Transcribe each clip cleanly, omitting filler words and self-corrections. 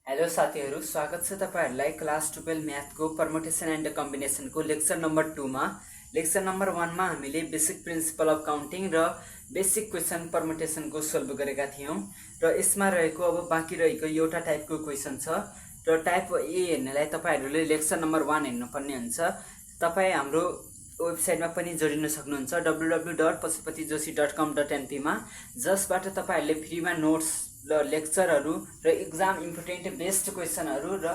Hello साथीहरु, स्वागत छ तपाईहरुलाई class 12 म्याथको permutation and कम्बिनेसनको lecture number 2 मा। लेक्चर नम्बर 1 मा हामीले बेसिक प्रिन्सिपल अफ काउन्टिङ र बेसिक क्वेशन परमुटेसनको सोल्भ गरेका थियौं र यसमा रहेको अब बाँकी रहेको एउटा टाइपको क्वेशन छ र टाइप ए हेर्नलाई तपाईहरुले लेक्चर नम्बर 1 हेर्नु पर्ने हुन्छ। तपाई हाम्रो वेबसाइटमा पनि जोडिन सक्नुहुन्छ www.pashupatijoshi.com.np मा, जसबाट तपाईहरुले फ्रीमा नोट्स र लेक्चरहरु र एक्जाम इम्पोर्टेन्ट बेस्ड क्वेशनहरु र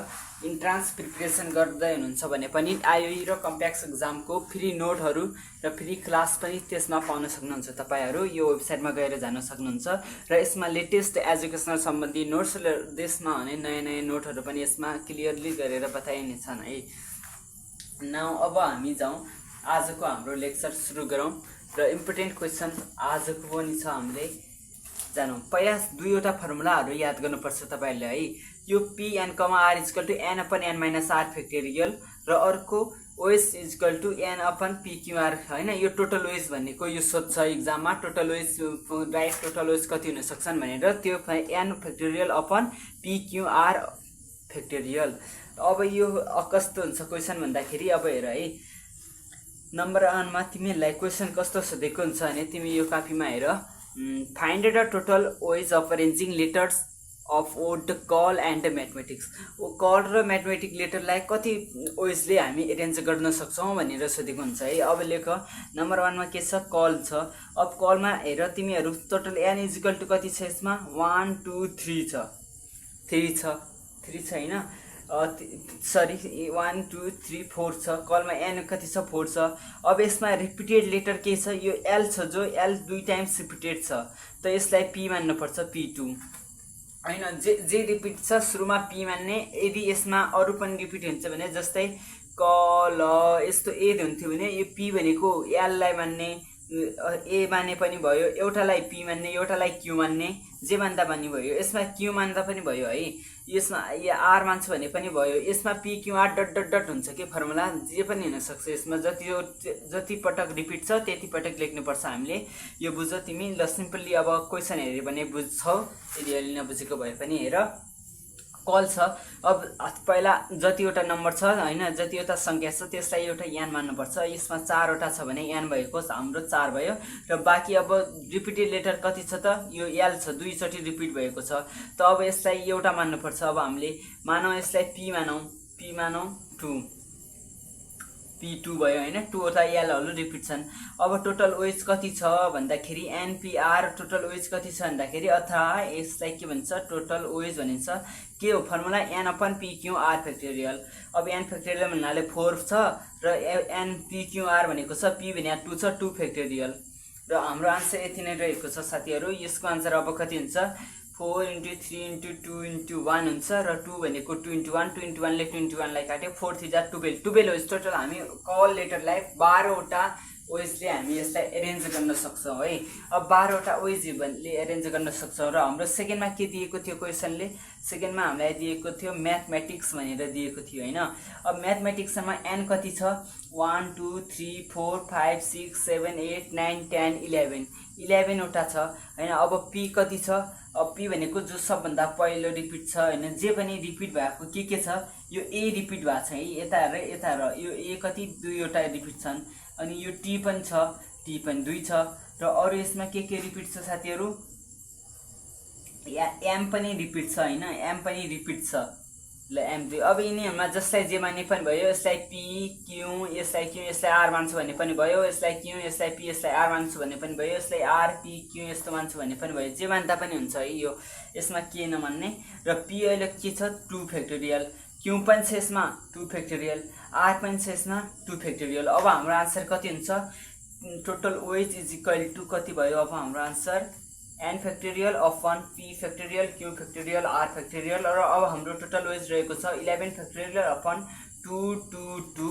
इन्ट्रान्स प्रिपरेसन गर्दै हुनुहुन्छ भने पनि आईओई र कम्प्याक्स एक्जामको फ्री नोटहरु र फ्री क्लास पनि त्यसमा पाउन सक्नुहुन्छ। तपाईहरु यो वेबसाइटमा गएर जान सक्नुहुन्छ र यसमा लेटेस्ट एजुकेशनल सम्बन्धी नोट्स र देशमा हुने नयाँ नोटहरु पनि यसमा क्लियरली गरेर बताइने छन् है। नाउ अब हामी जाउँ आजको हाम्रो लेक्चर सुरु गरौँ र इम्पोर्टेन्ट क्वेशन आजको पनि छ। हामीले जानौँ पहिला दुईवटा फर्मुलाहरु याद गर्नुपर्छ तपाईहरुले है। यो p n, r = n upon n minus r factorial र अर्को os = n upon p q r हैन। यो टोटल ओएस भनेको यो सोध्छ एक्जाममा, total ways right total ways कति हुन सक्छन् भनेर, त्यो n factorial upon p q r factorial। अब यो कस्तो हुन्छ क्वेशन भन्दाखेरि, अब हेर है, नम्बर 1 मा तिमीलाई क्वेशन कस्तो सोधेको हुन्छ भने तिमी यो कपीमा हेर, find the total ways of arranging letters of word call and mathematics. Call र म्याथमेटिक लेटरलाई कति ओएजले हामी अरेन्ज गर्न सक्छौं भनेर सोधेको हुन्छ है। अब लेख, नम्बर 1 मा के छ, कल छ। अब कलमा हेर तिमीहरु टोटल n = कति छ यसमा, 1 2 3 छ, 3 छ हैन, सरी 1 2 3 4 छ। कलमा n कति छ, 4 छ। अब यसमा रिपिटेड लेटर के छ, यो l छ, जो l 2 टाइम्स रिपिटेड छ, त यसलाई p मान्नु पर्छ, p2 हैन। जे रिपिट छ सुरुमा p मान्ने, यदि यसमा अरु पनि रिपिट हुन्छ भने जस्तै क ल यस्तो ए हुन्थ्यो भने यो p भनेको l लाई मान्ने, ए मान्ने पनि भयो, एउटालाई p मान्ने, एउटालाई q मान्ने, जे मान्दा पनि भयो। यसमा q मान्दा पनि भयो है, यसमा यो r मान्छ भने पनि भयो। यसमा p q r dot dot dot हुन्छ के फर्मुला, जे पनि हुन सक्छ। यसमा जति पटक रिपिट छ त्यति पटक लेख्नु पर्छ हामीले। यो बुझ तिमी, ल सिम्पली अब क्वेशन हेर्यो भने बुझ्छौ, यदि अलि नबुझेको भए पनि हेर। कल छ, अब पहिला जतिवटा नम्बर छ हैन, जतिवटा संख्या छ त्यसलाई एउटा n मान्नु पर्छ। यसमा 4 वटा छ भने n भएको हाम्रो 4 भयो र बाकी अब रिपिटेड लेटर कति छ त, यो l छ, 2 चोटी रिपिट भएको छ, त अब यसलाई एउटा मान्नु पर्छ। अब हामीले मानौ यसलाई p मानौ 2, p2 भयो हैन, 2 वटा l हरु रिपिट छन्। अब टोटल ओएज कति छ भन्दाखेरि npr टोटल ओएज कति छ भन्दाखेरि, अथवा यसलाई के भन्छ, टोटल ओएज भनिन्छ। के हो formula, n upon p q r factorial। अब n factorial भन्नाले 4 छ र n p q r भनेको छ, p भने 2 छ, 2 factorial र हाम्रो आन्सर यति नै रहेको छ साथीहरु। यसको आन्सर अब कति हुन्छ, 4 × 3 × 2 × 1 हुन्छ र 2 भनेको 2 × 1, 2 × 1 ले 21 लाई काट्यो, 4 3 जा 12 ओएज। टोटल हामी कल लेटरलाई 12 वटा ओएजले हामी यसलाई अरेन्ज गर्न सक्छौं है। अब 12 वटा ओएजले अरेन्ज गर्न सक्छौं र हाम्रो सेकेन्डमा के दिएको थियो क्वेशनले, सेकेन्डमा हामीलाई दिएको थियो म्याथमेटिक्स भनेर दिएको थियो हैन। अब म्याथमेटिक्समा n कति छ, 1 2 3 4 5 6 7 8 9 10 11 वटा छ हैन। अब p कति छ, अब p भनेको जो सबभन्दा पहिलो रिपिट छ हैन, जे पनि रिपिट भएको के छ, यो a रिपिट भएको छ है, यता हेर यता हेर, यो a कति 2 वटा रिपिट छन्, अनि यो t पनि छ, t पनि 2 छ र अरु यसमा के रिपिट छ साथीहरु, m पनि रिपिट छ हैन, m पनि रिपिट छ, ल m2। अब यिनीहरुमा जसलाई जे मान्ने पनि भयो, यसलाई p q, यसलाई q, यसलाई r मान्छु भने पनि भयो, यसलाई q, यसलाई p, यसलाई r मान्छु भने पनि भयो, यसलाई r p q यस्तो मान्छु भने पनि भयो, जे मान्दा पनि हुन्छ है। यो यसमा के नमान्ने, र p अहिले के छ, 2 factorial, q पनि छ यसमा 2 factorial, r पनि छ यसमा 2 factorial। अब हाम्रो आन्सर कति हुन्छ, टोटल ओएज = कति भयो, अब हाम्रो answer n factorial upon p factorial q factorial r factorial र अब हाम्रो टोटल ओएज रहेको छ 11 factorial upon 2 2 2।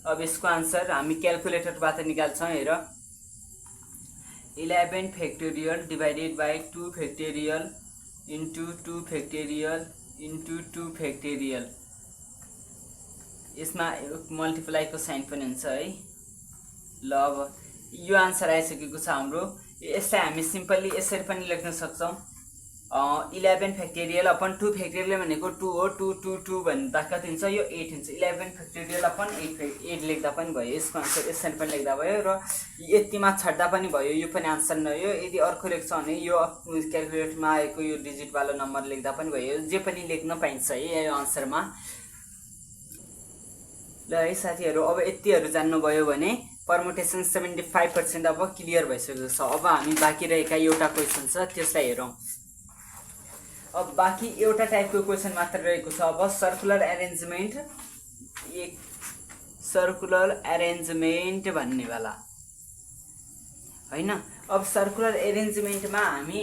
अब यसको आन्सर हामी क्याल्कुलेटरबाट निकाल्छौं। हेर, 11 factorial divided by 2 factorial into 2 factorial into 2 factorial, यसमा मल्टिप्लाई को साइन पनि हुन्छ है। ल अब यो आन्सर आइसकेको छ हाम्रो। यसलाई हामी सिम्पली यसरी पनि लेख्न सक्छौं, 11 फ्याक्टोरियल अपन 2 फ्याक्टोरियल भनेको 2 हो 2 2 2 भन्दा कति हुन्छ यो 8 हुन्छ 11 फ्याक्टोरियल अपन 8 लेख्दा पनि भयो यसको आन्सर यसरी पनि लेख्दा भयो र यतिमा छड्दा पनि भयो यो पनि आन्सर नै हो यदि अर्को लेख्छ भने यो क्याल्कुलेटरमा आएको यो डिजिट वाला नम्बर लेख्दा पनि भयो जे पनि लेख्न पाइन्छ है यो आन्सरमा ल है साथीहरु अब यतिहरु जान्नुभयो भने परमुटेसन 75% अब क्लियर भइसकेको छ अब हामी बाँकी रहेका एउटा क्वेशन छ त्यसलाई हेरौं अब बाँकी एउटा टाइपको क्वेशन मात्र रहेको छ अब सर्कुलर अरेन्जमेन्ट भन्ने वाला हैन अब सर्कुलर अरेन्जमेन्टमा हामी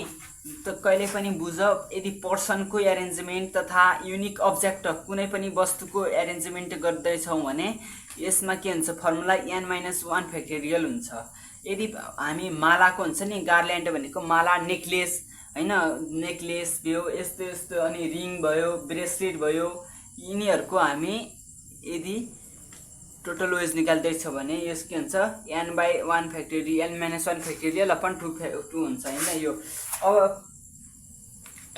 त कहिले पनि बुझ यदि पर्सनको अरेन्जमेन्ट तथा युनिक अब्जेक्ट कुनै पनि वस्तुको अरेन्जमेन्ट गर्दै छौं भने यसमा के हुन्छ फर्मुला n-1 फ्याक्टोरियल हुन्छ यदि हामी मालाको हुन्छ नि गार्ल्यान्ड भनेको माला नेकलेस हैन नेकलेस भयो यस्तो यस्तो अनि रिङ भयो ब्रेसलेट भयो यिनीहरुको हामी यदि टोटल वेज निकाल्दै छ भने यस के हुन्छ n/1 factorial n-1 factorial upon 2 हुन्छ हैन यो अब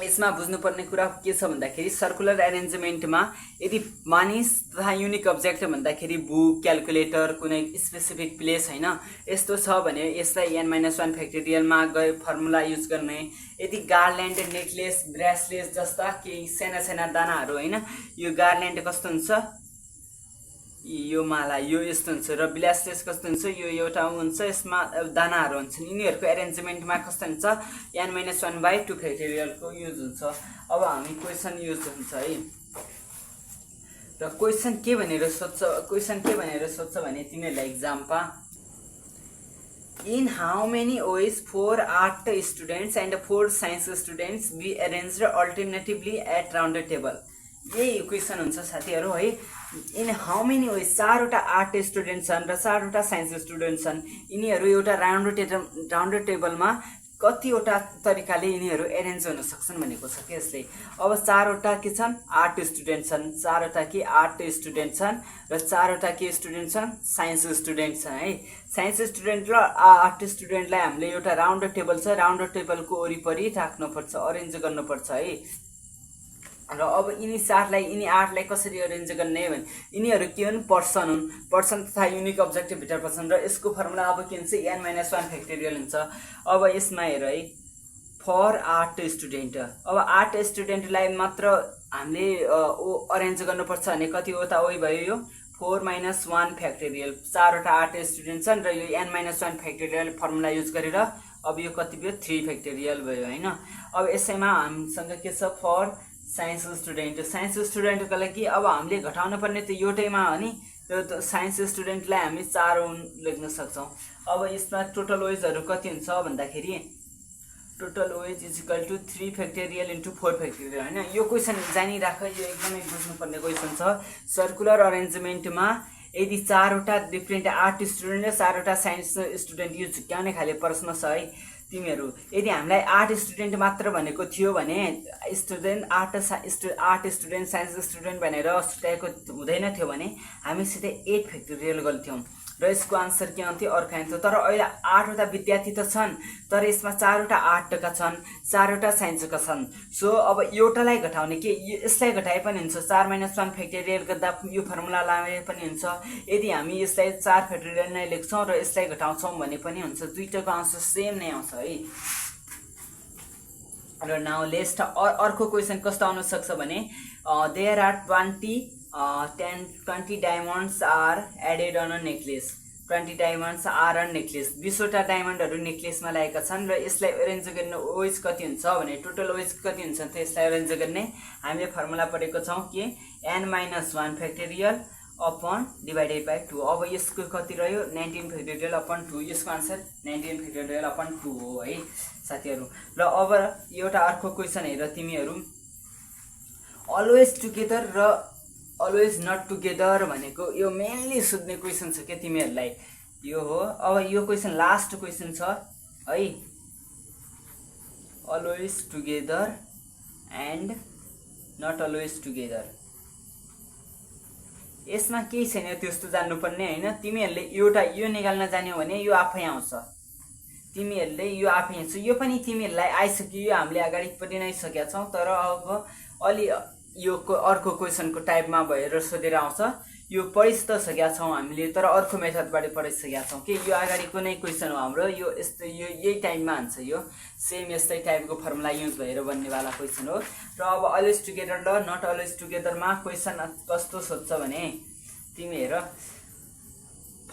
यसमा बुझ्नुपर्ने कुरा के छ भन्दाखेरि सर्कुलर अरेन्जमेन्टमा यदि मानिस तथा युनिक अब्जेक्ट भन्दाखेरि बुक क्याल्कुलेटर कुनै स्पेसिफिक प्लेस हैन यस्तो छ भने यसलाई n-1 फ्याक्टोरियलमा गए फर्मुला युज गर्ने यदि गार्ल्यान्ड नेकलेस ब्रेसलेट जस्ता केही साना साना दानाहरु हैन यो गार्ल्यान्ड कस्तो हुन्छ यो माला यो यस्तो हुन्छ र ब्रेसलेट कस्तो हुन्छ यो एउटा हुन्छ यसमा दानाहरु हुन्छन् यिनीहरुको अरेन्जमेन्टमा कस्तो हुन्छ n-1/2 फ्याक्टोरियलको युज हुन्छ अब हामी क्वेशन युज हुन्छ है र क्वेशन के भनेर सोध्छ भने तिमीहरुलाई एक्जाममा In how many ways 4 art students and 4 science students be arranged alternatively at round table? यही क्वेशन हुन्छ साथीहरु है इन हाउ मेनी वेज चारवटा आर्ट स्टुडेन्ट छन् र चारवटा साइन्स स्टुडेन्ट छन् यिनीहरु एउटा राउन्ड टेबलमा कतिवटा तरिकाले यिनीहरु अरेन्ज हुन सक्छन् भनेको छ के यसले अब चारवटा के छन् आर्ट स्टुडेन्ट छन् चारवटा के आर्ट स्टुडेन्ट छन् र चारवटा के स्टुडेन्ट छन् साइन्स स्टुडेन्ट छन् है साइन्स स्टुडेन्ट र आर्ट स्टुडेन्टलाई हामीले एउटा राउन्ड टेबल छ राउन्ड टेबलको वरिपरि राख्नुपर्छ अरेन्ज गर्नुपर्छ है र अब यिनी चारलाई यिनी आठलाई कसरी अरेन्ज गर्ने भने यिनीहरु के हुन् पर्सन तथा युनिक अब्जेक्ट भित्र पर्छन् र यसको फर्मुला अब के हुन्छ n-1 फ्याक्टोरियल हुन्छ अब यसमा हेर है फर आर्ट स्टुडेन्ट अब आर्ट स्टुडेन्टलाई मात्र हामीले अरेन्ज गर्नुपर्छ भने कतिवटा ओइ भयो यो 4-1 फ्याक्टोरियल चारवटा आर्ट स्टुडेन्ट छन् र यो n-1 फ्याक्टोरियल फर्मुला युज गरेर अब यो कति भयो 3 फ्याक्टोरियल भयो हैन अब यसैमा हामीसँग के छ फर साइन्स स्टुडेन्टको लागि अब हामीले घटाउन पर्ने त एउटैमा हो नि त्यो साइन्स स्टुडेन्टलाई हामी 4 लेख्न सक्छौं अब यसमा टोटल वेजहरु कति हुन्छ भन्दाखेरि total ways is equal to 3 factorial into 4 factorial हैन यो क्वेशन जानिराख यो एकदमै बुझ्नु पर्ने क्वेशन छ सर्कुलर अरेन्जमेन्टमा यदि चारवटा डिफरेन्ट आर्ट स्टुडेन्ट र चारवटा साइन्स स्टुडेन्ट यो झुक्याउने खाले प्रश्न छ है तिमीहरु यदि हामीलाई आर्ट स्टुडेन्ट मात्र भनेको थियो भने student art student science student भनेर छुट्याएको हुँदैन थियो भने हामी सिधै 8 फ्याक्टोरियल गर्थ्यौं र यसको आन्सर के आउँथ्यो अर्को आउँथ्यो तर अहिले 8 वटा विद्यार्थी त छन् तर यसमा 4 वटा आर्टका छन् 4 वटा साइन्सका छन् सो अब एउटालाई घटाउने के यसलाई घटाए पनि हुन्छ 4-1 फ्याक्टोरियल गर्दा यो फर्मुला लाए पनि हुन्छ यदि हामी यसलाई 4 फ्याक्टोरियल नै लेख्छौं र यसलाई घटाउँछौं भने पनि हुन्छ दुईटाको आन्सर सेम नै आउँछ है र नाउ लेस्ट अर्को क्वेशन कस्तो आउन सक्छ भने there are 20 diamonds are added on a necklace 20 diamonds are on necklace 20 वटा डायमन्डहरु नेकलेसमा लागेका छन् र यसलाई अरेन्ज गर्ने वेज कति हुन्छ भने टोटल वेज कति हुन्छ त यसलाई अरेन्ज गर्ने हामीले फर्मुला पढेको छौं के n-1 factorial upon divided by 2 अब यसको कति रह्यो 19 फ्याक्टोरियल अपन 2 यसको आन्सर 19 फ्याक्टोरियल अपन 2 हो है साथीहरु र अब एउटा अर्को क्वेशन हेर तिमीहरु अलवेज टुगेदर र अलवेज नट टुगेदर भनेको यो मेनली सोध्ने क्वेशन छ के तिमीहरुलाई यो हो अब यो क्वेशन लास्ट क्वेशन छ है always together and not always together यसमा के छैन त्यस्तो जान्नु पर्ने हैन तिमीहरुले एउटा यो निकाल्न जान्यौ भने यो आफै आउँछ तिमीहरूले यो आफै हेर्छौ, यो पनि तिमीहरूलाई आइसक्यो, यो हामीले अगाडि पनि नै सकेका छौँ। तर अब अलि यो अर्को क्वेसनको टाइपमा भएर सोधेर आउँछ। यो पढि त सकेका छौँ हामीले, तर अर्को मेथडबाट पढिसकेका छौँ कि यो अगाडिको नै क्वेसन हो हाम्रो, यो यस्तो यो यही टाइममा हुन्छ, यो सेम यस्तै टाइपको फर्मुला युज भएर बन्नेवाला क्वेसन हो। र अब अलवेज टुगेदर र नट अलवेज टुगेदरमा क्वेसन कस्तो सोध्छ भने तिमी हेर,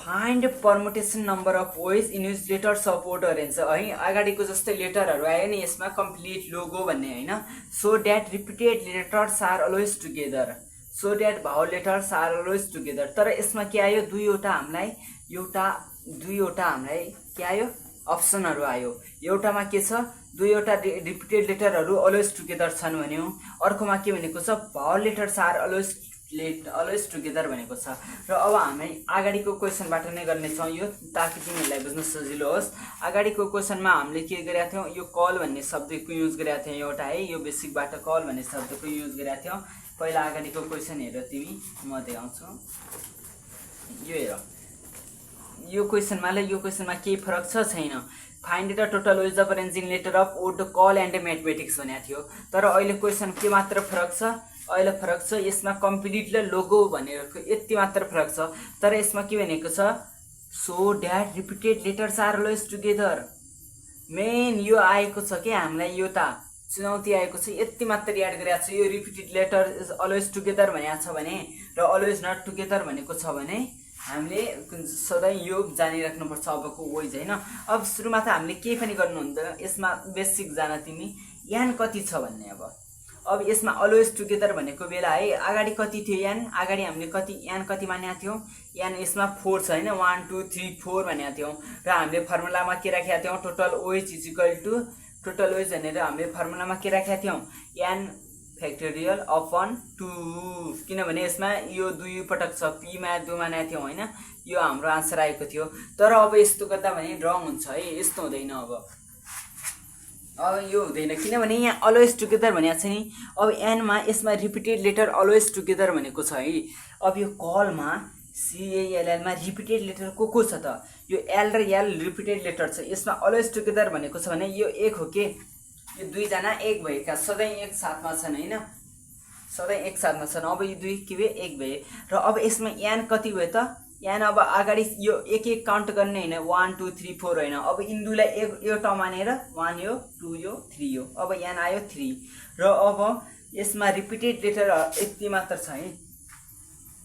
find permutation number of ways in which letters of order हुन्छ है। अगाडिको जस्तै लेटरहरू आयो नि, यसमा कम्प्लिट लोगो भन्ने होइन। So that repeated letters are always together, so that vowel letters are always together. तर यसमा के आयो, दुईवटा हामीलाई के आयो, अप्सनहरू आयो। एउटामा के छ, दुईवटा रिपिटेड लेटरहरू अलवेज टुगेदर छन् भन्यो। अर्कोमा के भनेको छ, भावल लेटर्स आर अलवेज टुगेदर भनेको छ। र अब हामी अगाडिको क्वेसनबाट नै गर्नेछौँ यो, ताकि तिमीहरूलाई बुझ्न सजिलो होस्। अगाडिको क्वेसनमा हामीले के गरेका थियौँ, यो कल भन्ने शब्दको युज गरेका थियौँ एउटा है, यो बेसिकबाट कल भन्ने शब्दको युज गरेका थियौँ। पहिला अगाडिको क्वेसन हेर तिमी, म देखाउँछु। यो हेर, यो क्वेसनमा केही फरक छ छैन। Find the total ways of arranging letter of word call and mathematics भनेको थियो। तर अहिले क्वेसन के मात्र फरक छ, अहिले फरक छ यसमा कम्प्लिट र लोगो भनेको यति मात्र फरक छ। तर यसमा के भनेको छ, so that repeated letters are always together. Main यो आएको छ कि हामीलाई यो त चुनौती आएको छ, यति मात्र याद गरिरहेको छ। यो repeated letter is always together भनेको छ भने र अलवेज नट टुगेदर भनेको छ भने हामीले सधैँ यो जानिराख्नुपर्छ अबको वेज होइन। अब सुरुमा त हामीले केही पनि गर्नु हुँदैन, यसमा बेसिक जान तिमी यान कति छ भन्ने। अब यसमा अलवेज टुगेदर भनेको बेला है, अगाडि कति थियो यान, अगाडि हामीले यान कति मानेका थियौँ, यान यसमा 4 छ होइन, 1 2 3 4 भनेका थियौँ। र हामीले फर्मुलामा के राखेका थियौँ, total ways is equal to total ways भनेर हामीले फर्मुलामा के राखेका थियौँ, एन फ्याक्टोरियल अपन 2, किनभने यसमा यो 2 पटक छ, पीमा 2 मानेका थियौँ होइन। यो हाम्रो आन्सर आएको थियो। तर अब यस्तो गर्दा भने रङ हुन्छ है, यस्तो हुँदैन। अब यो हुँदैन, किनभने यहाँ अलवेज टुगेदर भनेको छ नि। अब एनमा यसमा रिपिटेड लेटर अलवेज टुगेदर भनेको छ है। अब यो कलमा CALLमा रिपिटेड लेटर को छ त, यो एल र एल रिपिटेड लेटर छ। यसमा अलवेज टुगेदर भनेको छ भने यो 1 हो के, यो दुईजना एक भएका, सधैँ एक साथमा छन् होइन, सधैँ एक साथमा छन्। अब यो 2 के भए 1 भए। र अब यसमा यान कति भयो त, यान अब अगाडि यो एक काउन्ट गर्ने होइन, 1 2 3 4 होइन। अब इन्दुलाई एउटा मानेर 1 यो 2 यो 3 यो, अब यान आयो 3। र अब यसमा रिपिटेड लेटर यति मात्र छ है।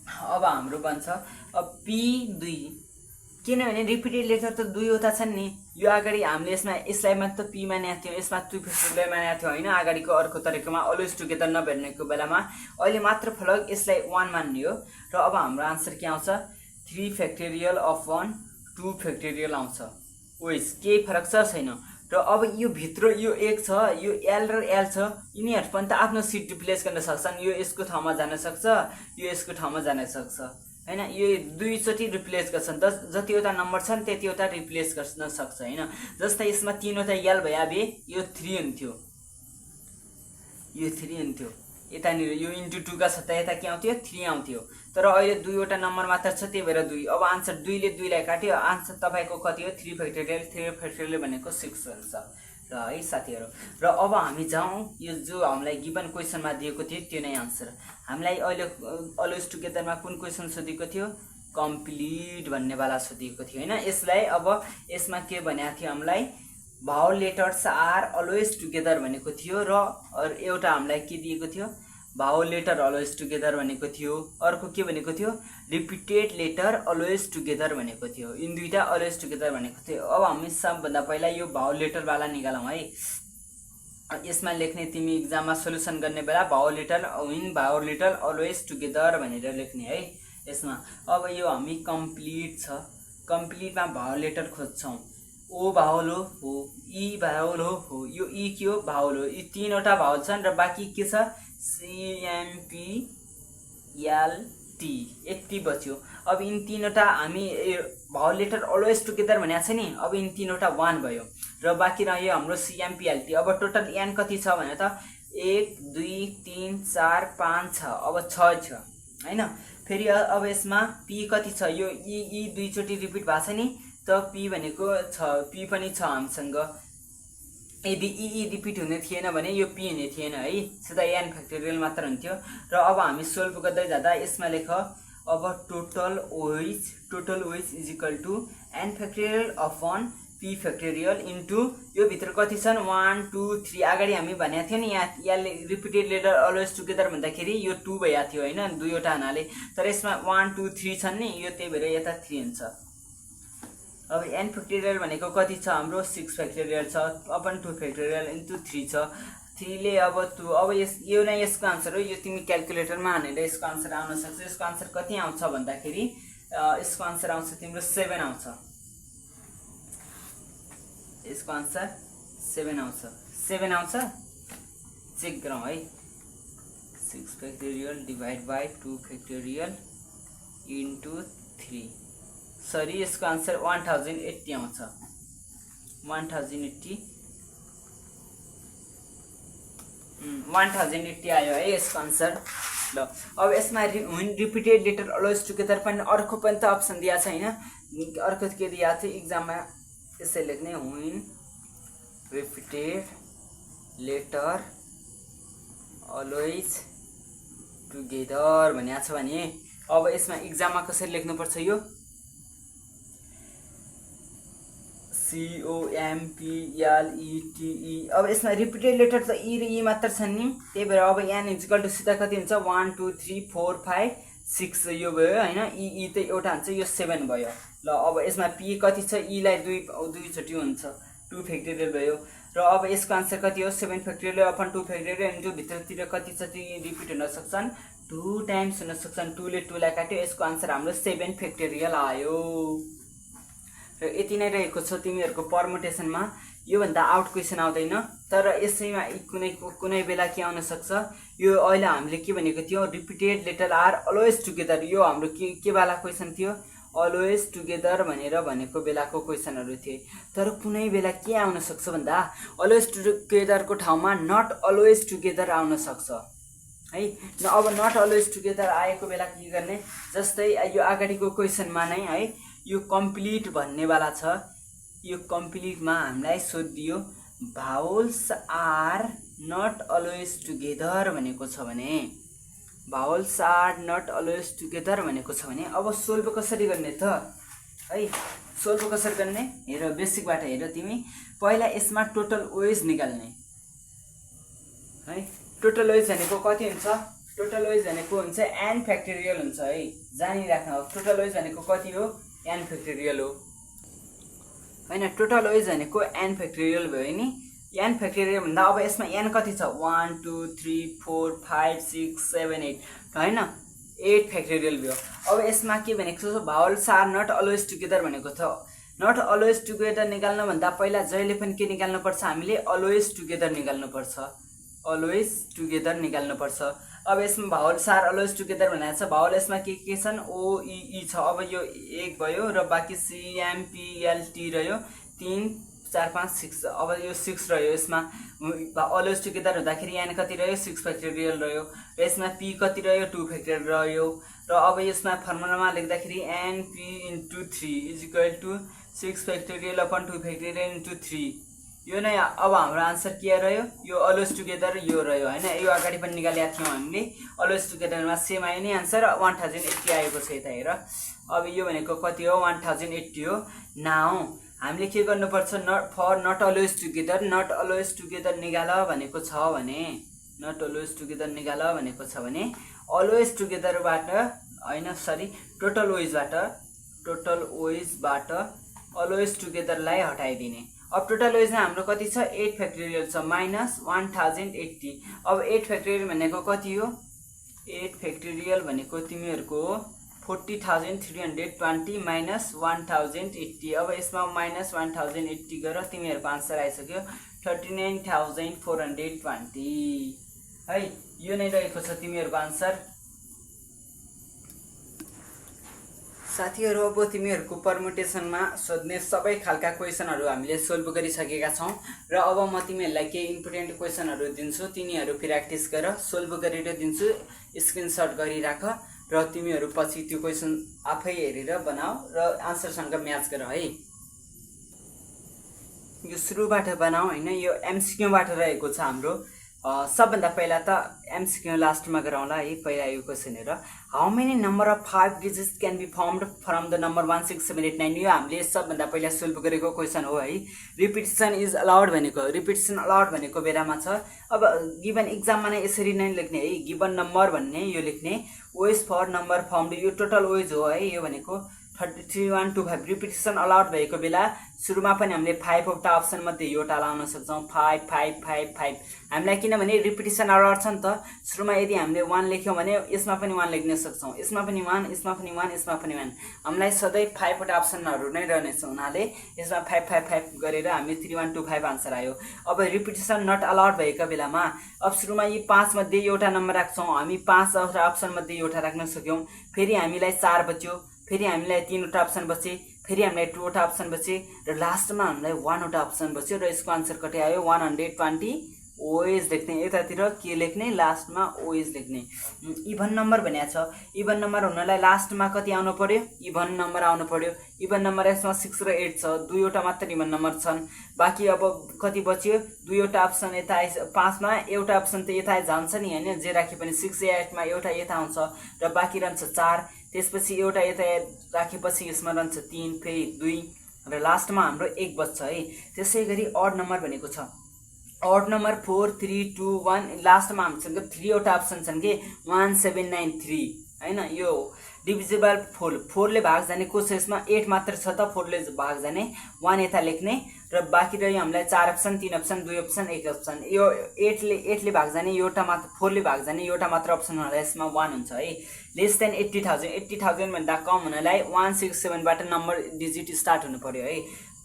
अब हाम्रो बन्छ अब P2, किनभने रिपिटेड लेटर त 2वटा छन् नि। यो अगाडि हामीले यसलाई मात्र P मानेका थियौँ, यसमा 2 फ्याक्टोरियल मानेका थियौँ होइन। अगाडिको अर्को तरिकामा अलवेज टुगेदर नभनेको बेलामा अहिले मात्र फरक यसलाई 1 मान्ने हो। र अब हाम्रो आन्सर के आउँछ, 3 फ्याक्टोरियल अफ 1 2 फ्याक्टोरियल आउँछ। वेज केही फरक छ छैन। र अब यो भित्र यो 1 छ, यो एल र एल छ, यिनीहरू पनि त आफ्नो सिट रिप्लेस गर्न सक्छन्। यो यसको ठाउँमा जान सक्छ, यो यसको ठाउँमा जान सक्छ होइन। यो 2 चोटि रिप्लेस गर्छन्, जतिवटा नम्बर छन् त्यतिवटा रिप्लेस गर्न सक्छ होइन। जस्तै यसमा 3वटा एल भए यो 3 हुन्थ्यो, यो 3 हुन्थ्यो। यतानिर यो इन्टु 2 का सट्टा यता के आउँथ्यो, 3 आउँथ्यो। तर अहिले 2वटा नम्बर मात्र छ, त्यही भएर 2। अब आन्सर 2 ले 2 लाई काट्यो, आन्सर तपाईँको कति हो, 3 फ्याक्टोरियल भनेको 6 हुन्छ र है साथीहरू। र अब हामी जाउँ, यो जो हामीलाई गिभन क्वेसनमा दिएको थियो त्यो नै आन्सर। हामीलाई अहिले अलवेज टुगेदरमा कुन क्वेसन सोधेको थियो, कम्प्लिट भन्नेवाला सोधेको थियो होइन। यसलाई अब यसमा के भनेको थियो हामीलाई, भावल लेटर्स आर अलवेज टुगेदर भनेको थियो। र एउटा हामीलाई के दिएको थियो, भावल लेटर अलवेज टुगेदर भनेको थियो। अर्को के भनेको थियो, रिपिटेड लेटर अलवेज टुगेदर भनेको थियो। यिन दुईटा अलवेज टुगेदर भनेको थियो। अब हामी सबभन्दा पहिला यो भावल लेटरवाला निकालौँ है। यसमा लेख्ने तिमी इक्जाममा सोल्युसन गर्ने बेला भावल लेटर अलवेज टुगेदर भनेर लेख्ने है यसमा। अब यो हामी कम्प्लिट छ, कम्प्लिटमा भावल लेटर खोज्छौँ। ओ भावल हो, ई भावल हो, यो ई के हो, भावल हो। यी 3वटा भावल छन् र बाँकी के छ, CMPLT यति बच्यो। अब यिन 3वटा हामी भावल लेटर अलवेज टुगेदर भनेको छ नि। अब यिन 3वटा 1 भयो र बाँकी रह्यो हाम्रो CMPLT। अब टोटल एन कति छ भने त 1 2 3 4 5 छ, अब 6 छ होइन। फेरि अब यसमा P कति छ, यो यी 2 चोटि रिपिट भएको छ नि, त p भनेको छ, p पनि छ हामीसँग। यदि रिपिट हुने थिएन भने यो p हुने थिएन है, सिधा n फ्याक्टोरियल मात्र हुन्थ्यो। र अब हामी सोल्भ गर्दै जाँदा यसमा लेख अब total OH is equal to n factorial upon p factorial into यो भित्र कति छन् 1 2 3 अगाडि हामी भनेको थियो नि यहाँ रिपिटेड लेटर अलवेज टुगेदर भन्दाखेरि यो 2 भइएको थियो हैन, दुईवटा हुनाले। तर यसमा 1 2 3 छन् नि, यो त्यही भएर यता 3 हुन्छ। अब n फ्याक्टोरियल भनेको कति छ हाम्रो 6 फ्याक्टोरियल छ अपन 2 फ्याक्टोरियल इन्टु 3 छ। 3 ले अब 2 अब यो नै यसको आन्सर हो। यो तिमी क्याल्कुलेटरमा हानेर यसको आन्सर आउन सक्छ। यसको आन्सर कति आउँछ भन्दाखेरि यसको आन्सर आउँछ तिम्रो 7 आउँछ। यसको आन्सर 7 आउँछ। 7 आउँछ, चेक गरौँ है। 6 factorial divide by 2 factorial into 3, sorry यसको आन्सर 1080 आउँछ। 1080 आयो है यसको आन्सर। ल अब यसमा रिपिटेड लेटर अलवेज टुगेदर पनि अर्को पनि त अप्सन दिएको छ हैन। अर्को के दिएको थियो एक्जाममा, यसै लेख्ने when repeated letter always together भनेको छ भने अब यसमा एक्जाममा कसरी लेख्नुपर्छ यो COMPLETE। अब यसमा रिपिटेड लेटर त ई र ई मात्र छन् नि, त्यही भएर अब n इक्वल टु सिधा कति हुन्छ 1 2 3 4 5 6 यो भयो हैन। ई त एउटा हुन्छ, यो 7 भयो। ल अब यसमा p कति छ, ई लाई दुई चोटि हुन्छ 2 फ्याक्टोरियल भयो। र अब यसको आन्सर कति हो 7 फ्याक्टोरियल अपन 2 फ्याक्टोरियल इन्टु भित्रतिर कति छ त्यो रिपिट हुन सक्छन् 2 टाइम्स हुन सक्छन्। 2 ले 2 लाई काट्यो, यसको आन्सर हाम्रो 7 फ्याक्टोरियल आयो। र यति नै रहेको छ तिमीहरूको परमुटेसनमा। यो भन्दा आउट क्वेसन आउँदैन, तर यसैमा कुनै बेला के आउन सक्छ। यो अहिले हामीले के भनेको थियो repeated letter are always together, यो हाम्रो के वाला क्वेसन थियो अलवेज टुगेदर भनेर भनेको बेलाको क्वेसनहरु थिए। तर कुनै बेला के आउन सक्छ भन्दा अलवेज टुगेदरको ठाउँमा नट अलवेज टुगेदर आउन सक्छ है। अब नट अलवेज टुगेदर आएको बेला के गर्ने, जस्तै यो अगाडिको क्वेसनमा नै है यो कम्प्लिट भन्ने वाला छ। यो कम्प्लिटमा हामीलाई सोधियो vowels are not always together भनेको छ भने, vowels are not always together भनेको छ भने अब सोल्भ कसरी गर्ने त है। सोल्भ कसरी गर्ने हेर, बेसिकबाट हेर तिमी। पहिला यसमा टोटल ओएज निकाल्ने है। टोटल ओएज भनेको कति हुन्छ, टोटल ओएज भनेको हुन्छ n फ्याक्टोरियल हुन्छ है, जानिराख्नु। टोटल ओएज भनेको कति हो n फ्याक्टोरियल हो हैन। टोटल ओएज भनेको n फ्याक्टोरियल भयो नि। n फ्याक्टोरियल भन्दा अब यसमा n कति छ 1 2 3 4 5 6 7 8 हैन, 8 फ्याक्टोरियल भयो। अब यसमा के भनेको छ vowels are not always together भनेको छ। नट अलवेज टुगेदर निकाल्न भन्दा पहिला जहिले पनि के निकाल्नु पर्छ हामीले अलवेज टुगेदर निकाल्नु पर्छ, अलवेज टुगेदर निकाल्नु पर्छ। अब यसमा भावल्स आर अलवेज टुगेदर भनेको छ। भावल यसमा के छन् ओ ई छ। अब यो 1 भयो र बाँकी CMPLT रह्यो 3 4 5 6। अब यो 6 रह्यो। यसमा अलवेज टुगेदर हुँदाखेरि n कति रह्यो 6 फ्याक्टोरियल रह्यो र यसमा p कति रह्यो 2 फ्याक्टोरियल रह्यो। र अब यसमा फर्मुलामा लेख्दाखेरि np * 3 = 6 फ्याक्टोरियल अपन 2 फ्याक्टोरियल * 3। यो नै अब हाम्रो आन्सर के रह्यो, यो अलवेज टुगेदर यो रह्यो हैन। यो अगाडि पनि निकालेका थियौं हामीले। अलवेज टुगेदरमा सेम आयो नि आन्सर 1080 आएको छ यता हेर। अब यो भनेको कति हो 1080 हो। नाउ हामीले के गर्नुपर्छ not always together, not always together निकाल भनेको छ भने, नट अलवेज टुगेदर निकाल भनेको छ भने अलवेज टुगेदरबाट हैन सरी टोटल ओएजबाट अलवेज टुगेदरलाई हटाइदिने। अब टोटल ओएज हाम्रो कति छ 8 फ्याक्टोरियल छ माइनस 1080। अब 8 फ्याक्टोरियल भनेको कति हो 8 फ्याक्टोरियल भनेको तिमीहरूको 40,320 माइनस 1080। अब यसमा माइनस 1080 गरेर तिमीहरूको आन्सर आइसक्यो 39,420 है। यो नै रहेको छ तिमीहरूको आन्सर। साथीहरु अब तिमीहरूको परमुटेसनमा सोध्ने सबै खालका क्वेसनहरु हामीले सोल्भ गरिसकेका छौं र अब म तिमीहरूलाई केही इम्पोर्टेन्ट क्वेसनहरु दिन्छु। तिनीहरु प्र्याक्टिस गर, सोल्भ गरेर दिन्छु, स्क्रिनशट गरिराख र तिमीहरु पछि त्यो क्वेसन आफै हेरेर बनाऊ र आन्सरसँग म्याच गर है। यो सुरुबाट बनाऊ हैन, यो एमसीक्यूबाट रहेको छ हाम्रो। सबभन्दा पहिला त एमसीक्यू लास्टमा गराउँला है। पहिला यो क्वेसन हेर, how many number of 5 digits can be formed from the number 1 6 7 8 9। यो हामीले सबभन्दा पहिला सोल्भ गरेको क्वेसन हो है। रिपिटिसन इज अलाउड भनेको, रिपिटिसन अलाउड भनेको बेलामा छ। अब गिभन इक्जाममा नै यसरी नै लेख्ने है, गिभन नम्बर भन्ने यो लेख्ने, ओएज फर नम्बर फर्मड, यो टोटल ओएज हो है। यो भनेको 33 1 2 5। रिपिटिसन अलाउड भएको बेला सुरुमा पनि हामीले 5 वटा अप्सन मध्ये एउटा लाउन सक्छौँ, 5 5 5 5। हामीलाई किनभने रिपिटिसन अलाउड छ नि त, सुरुमा यदि हामीले 1 लेख्यौँ भने यसमा पनि 1 लेख्न सक्छौँ, यसमा पनि 1, यसमा पनि 1, यसमा पनि 1। हामीलाई सधैँ 5 वटा अप्सनहरू नै रहनेछ हुनाले यसमा 5 5 5 गरेर हामी 3 1 2 5 आन्सर आयो। अब रिपिटिसन नट अलाउड भएका बेलामा अब सुरुमा यी 5 मध्ये एउटा नम्बर राख्छौँ, हामी 5 वटा अप्सन मध्ये एउटा राख्न सक्यौँ, फेरि हामीलाई 4 बच्यो, फेरि हामीलाई 3 वटा अप्सन बचे, फेरि हामीलाई 2 वटा अप्सन बचे र लास्टमा हामीलाई 1 वटा अप्सन बच्यो र यसको आन्सर कति आयो 120। ओएज लेख्ने, यतातिर के लेख्ने, लास्टमा ओएज लेख्ने। इभन नम्बर भनेको छ, इभन नम्बर हुनलाई लास्टमा कति आउनु पर्यो, इभन नम्बर आउनु पर्यो। इभन नम्बर यसमा 6 र 8 छ, 2 वटा मात्र इभन नम्बर छन्। बाँकी अब कति बच्यो, 2 वटा अप्सन यता, 5 मा एउटा अप्सन त यता जान्छ नि हैन, जे राखे पनि 6 या 8 मा एउटा यता आउँछ र बाँकी रहन्छ 4। त्यसपछि एउटा यता राखेपछि यसमा रहन्छ 3, फेरि 2 र लास्टमा हाम्रो 1 बच्छ है। त्यसै गरी अड नम्बर भनेको छ, अड नम्बर 4 3 2 1। लास्टमा हामीसँग 3 वटा अप्सन छन् के, 1 7 9 3 हैन। यो डिभिजिबल 4 ले भाग जाने को छ, यसमा 8 मात्र छ त 4 ले भाग जाने, 1 यता लेख्ने र बाँकी रह्यो हामीलाई 4 अप्सन, 3 अप्सन, 2 अप्सन, 1 अप्सन। यो 8 ले भाग जाने एउटा मात्र, 4 ले भाग जाने एउटा मात्र अप्सन हुँदा यसमा 1 हुन्छ है। लेस देन 80,000, 80,000 भन्दा कम हुनलाई 167 बाट नम्बर डिजिट स्टार्ट हुनु पर्यो है।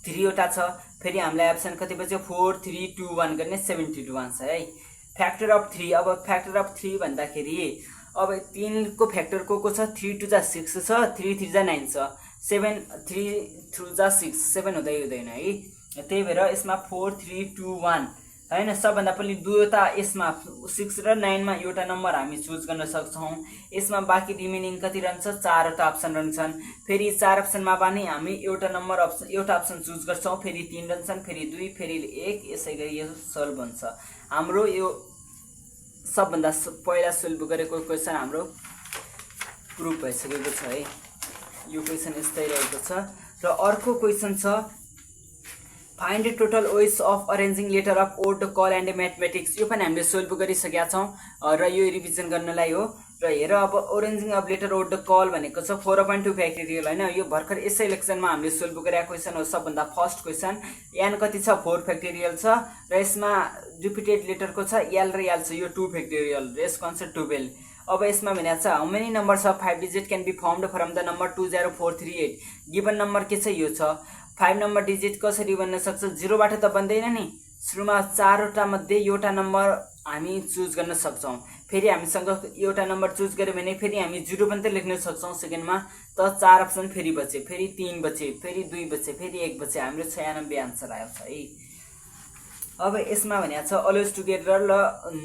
3 वटा छ, फेरि हामीलाई अप्सन कति बच्यो 4 3 2 1 गर्ने 72 आउँछ है। फ्याक्टर अफ 3, अब फ्याक्टर अफ 3 भन्दाखेरि अब 3 को फ्याक्टर को छ, 3 2 जा 6 छ, 3 3 जा 9 छ, 7 3 3 जा 6, 7 हुँदैन है। त्यही भएर यसमा 4 3 2 1 हैन। सबभन्दा पहिले दुईवटा यसमा 6 र 9 मा एउटा नम्बर हामी चुज गर्न सक्छौँ। यसमा बाँकी रिमेनिङ कति रहन्छ, 4 वटा अप्सन रहन्छन्। फेरि 4 अप्सनमा पनि हामी एउटा नम्बर एउटा अप्सन चुज गर्छौँ, फेरि 3 रहन्छन्, फेरि 2, फेरि 1। यसै गरी यो सल्भ हुन्छ। हाम्रो यो सबभन्दा पहिला सोल्भ गरेको क्वेसन हाम्रो प्रुफ भइसकेको छ है। यो क्वेसन यस्तै रहेको छ। र अर्को क्वेसन छ, find the total ways of arranging letter of word call and mathematics. यो पनि हामीले सोल्भ गरिसकेका छौँ र यो रिभिजन गर्नलाई हो। र हेर, अब arranging of letter odd call भनेको छ 4/2 फ्याक्टोरियल हैन। यो भर्खर यसै लेक्चरमा हामीले सोल्भ गरेको क्वेसन हो, सबभन्दा फर्स्ट क्वेसन। एन कति छ, 4 फ्याक्टोरियल छ र यसमा रिपिटेड लेटरको छ एल र एल छ, यो 2 फ्याक्टोरियल र यसको आन्सर 12। अब यसमा भनेको छ how many numbers of 5 digit can be formed from the number 20438। Given number के छ, यो छ। 5 नम्बर डिजिट कसरी बन्न सक्छ, 0 बाट त बन्दैन नि। सुरुमा 4 वटा मध्ये एउटा नम्बर हामी चुज गर्न सक्छौँ, फेरि हामीसँग एउटा नम्बर चुज गर्यो भने फेरि हामी 0 पनि त लेख्न सक्छौँ सेकेन्डमा, त 4 अप्सन फेरि बचे, फेरि 3 बचे, फेरि 2 बचे, फेरि 1 बचे। हाम्रो 96 आन्सर आयो छ है। अब यसमा भनेको छ अलवेज टुगेदर र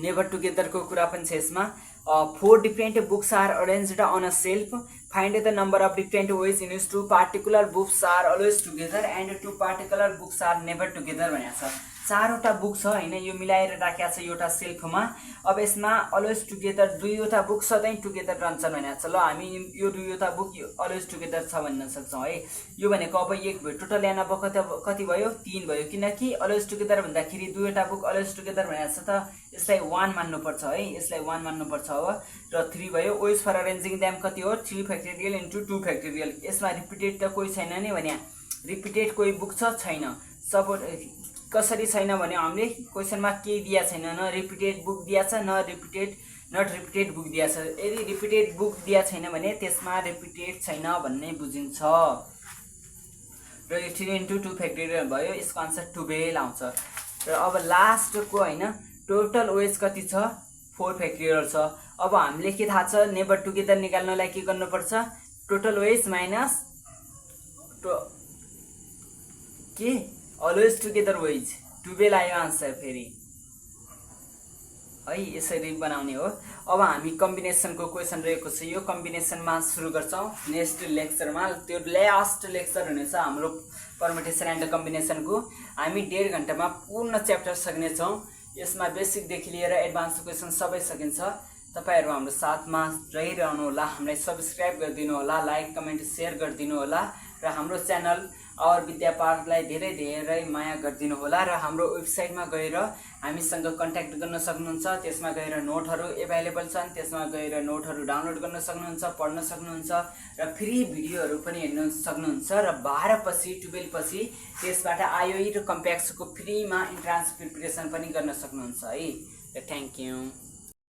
नेभर टुगेदरको कुरा पनि छ यसमा। 4 different books are arranged on a shelf. Find the number of different ways in which 2 particular books are always together and 2 particular books are never together भनेको छ। 4 वटा बुक छ हैन, यो मिलाएर राखेको छ एउटा सेल्फमा। अब यसमा अलवेज टुगेदर 2 वटा बुक सधैँ टुगेदर रहन्छन् भनेको छ। ल हामी यो 2 वटा बुक अलवेज टुगेदर छ भन्न सक्छौँ है। यो भनेको अब 1 भयो, टोटल एन अब कति भयो, 3 भयो, किनकि अलवेज टुगेदर भन्दाखेरि 2 वटा बुक अलवेज टुगेदर भनेको छ, त यसलाई 1 मान्नुपर्छ है, यसलाई 1 मान्नुपर्छ हो। र 3 भयो। वेज फर अरेन्जिङ देम कति हो, 3 फ्याक्टोरियल इन्टु 2 फ्याक्टोरियल। यसमा रिपिटेड त कोही छैन नि भने, रिपिटेड कोही बुक छ छैन। सपोज कसरी छैन भने हामीले क्वेसनमा के दिया छैन, न रिपिटेड बुक दिया छ, न नट रिपिटेड बुक दिया छ। यदि रिपिटेड बुक दिया छैन भने त्यसमा रिपिटेड छैन भन्ने बुझिन्छ। र यो 3 इन्टु 2 फ्याक्टोरियल भयो, यसको आन्सर 12 आउँछ। र अब लास्टको हैन, टोटल वेज कति छ, 4 फ्याक्टोरियल छ। अब हामीले के थाहा छ, नेभर टुगेदर निकाल्नलाई के गर्नुपर्छ, टोटल वेज माइनस के अलवेज टुगेदर वेज। 12 आयो आन्सर। फेरि है यसरी बनाउने हो। अब हामी कम्बिनेसनको क्वेसन रहेको छ, यो कम्बिनेसनमा सुरु गर्छौँ नेक्स्ट लेक्चरमा। त्यो लास्ट लेक्चर हुनेछ हाम्रो परमुटेसन एन्ड कम्बिनेसनको। हामी 1.5 घण्टामा पूर्ण च्याप्टर सक्नेछौँ। यसमा बेसिकदेखि लिएर एडभान्स क्वेसन सबै सकिन्छ। तपाईहरु हाम्रो साथमा रहिरहनु होला, हामीलाई सब्स्क्राइब गरिदिनु होला, लाइक कमेन्ट शेयर गरिदिनु होला र हाम्रो च्यानल और विद्यापाठलाई धेरै धेरै माया गरिदिनु होला र हाम्रो वेबसाइटमा गएर हामीसँग कन्ट्याक्ट गर्न सक्नुहुन्छ। त्यसमा गएर नोटहरू एभाइलेबल छन्, त्यसमा गएर नोटहरू डाउनलोड गर्न सक्नुहुन्छ, पढ्न सक्नुहुन्छ र फ्री भिडियोहरू पनि हेर्न सक्नुहुन्छ र 12 पछि 12 पछि त्यसबाट आईओई र कम्प्याक्सको फ्रीमा इन्ट्रान्स प्रिपरेसन पनि गर्न सक्नुहुन्छ है। Thank you.